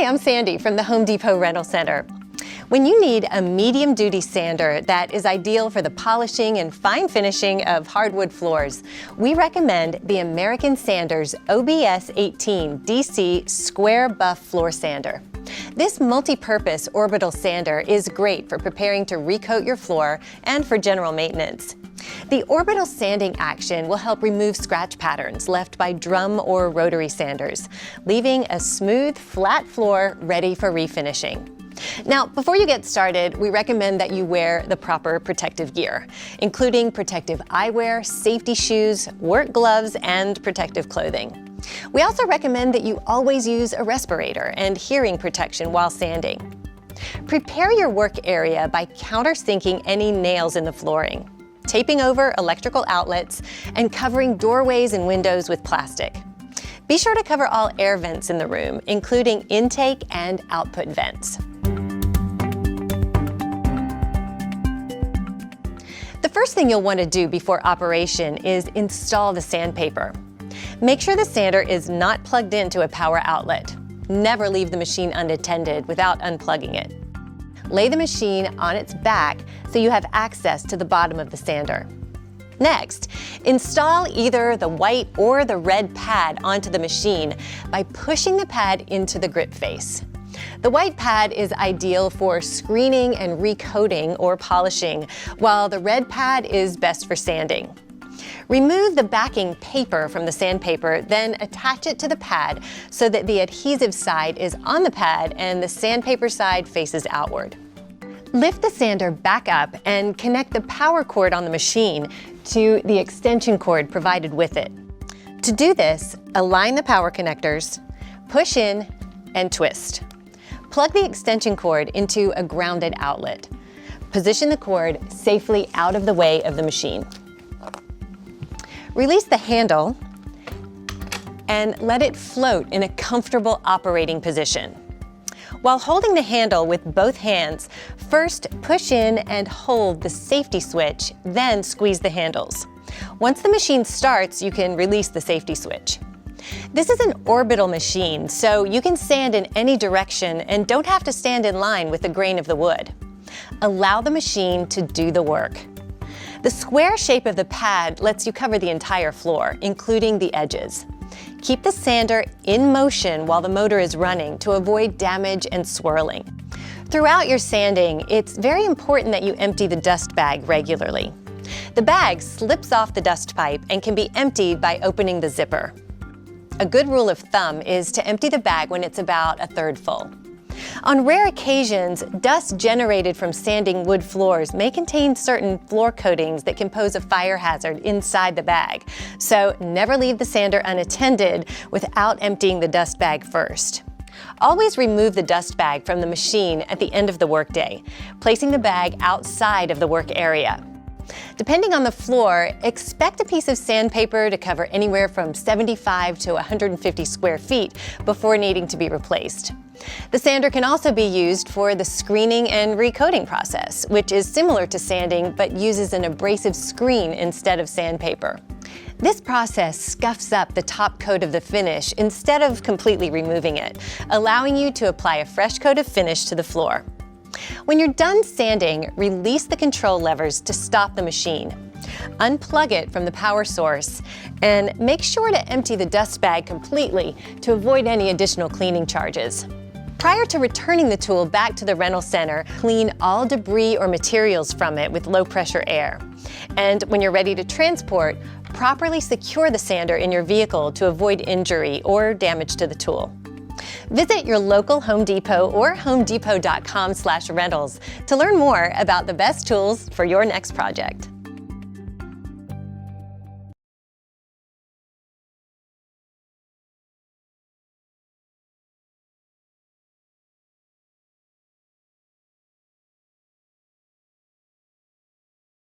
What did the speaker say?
Hi, I'm Sandy from the Home Depot Rental Center. When you need a medium-duty sander that is ideal for the polishing and fine finishing of hardwood floors, we recommend the American Sanders OBS 18 DC Square Buff Floor Sander. This multi-purpose orbital sander is great for preparing to recoat your floor and for general maintenance. The orbital sanding action will help remove scratch patterns left by drum or rotary sanders, leaving a smooth, flat floor ready for refinishing. Now, before you get started, we recommend that you wear the proper protective gear, including protective eyewear, safety shoes, work gloves, and protective clothing. We also recommend that you always use a respirator and hearing protection while sanding. Prepare your work area by countersinking any nails in the flooring, taping over electrical outlets, and covering doorways and windows with plastic. Be sure to cover all air vents in the room, including intake and output vents. The first thing you'll want to do before operation is install the sandpaper. Make sure the sander is not plugged into a power outlet. Never leave the machine unattended without unplugging it. Lay the machine on its back so you have access to the bottom of the sander. Next, install either the white or the red pad onto the machine by pushing the pad into the grip face. The white pad is ideal for screening and recoating or polishing, while the red pad is best for sanding. Remove the backing paper from the sandpaper, then attach it to the pad so that the adhesive side is on the pad and the sandpaper side faces outward. Lift the sander back up and connect the power cord on the machine to the extension cord provided with it. To do this, align the power connectors, push in, and twist. Plug the extension cord into a grounded outlet. Position the cord safely out of the way of the machine. Release the handle and let it float in a comfortable operating position. While holding the handle with both hands, first push in and hold the safety switch, then squeeze the handles. Once the machine starts, you can release the safety switch. This is an orbital machine, so you can sand in any direction and don't have to stand in line with the grain of the wood. Allow the machine to do the work. The square shape of the pad lets you cover the entire floor, including the edges. Keep the sander in motion while the motor is running to avoid damage and swirling. Throughout your sanding, it's very important that you empty the dust bag regularly. The bag slips off the dust pipe and can be emptied by opening the zipper. A good rule of thumb is to empty the bag when it's about a third full. On rare occasions, dust generated from sanding wood floors may contain certain floor coatings that can pose a fire hazard inside the bag, so never leave the sander unattended without emptying the dust bag first. Always remove the dust bag from the machine at the end of the workday, placing the bag outside of the work area. Depending on the floor, expect a piece of sandpaper to cover anywhere from 75 to 150 square feet before needing to be replaced. The sander can also be used for the screening and recoating process, which is similar to sanding but uses an abrasive screen instead of sandpaper. This process scuffs up the top coat of the finish instead of completely removing it, allowing you to apply a fresh coat of finish to the floor. When you're done sanding, release the control levers to stop the machine. Unplug it from the power source and make sure to empty the dust bag completely to avoid any additional cleaning charges. Prior to returning the tool back to the rental center, clean all debris or materials from it with low-pressure air. And when you're ready to transport, properly secure the sander in your vehicle to avoid injury or damage to the tool. Visit your local Home Depot or homedepot.com/rentals to learn more about the best tools for your next project.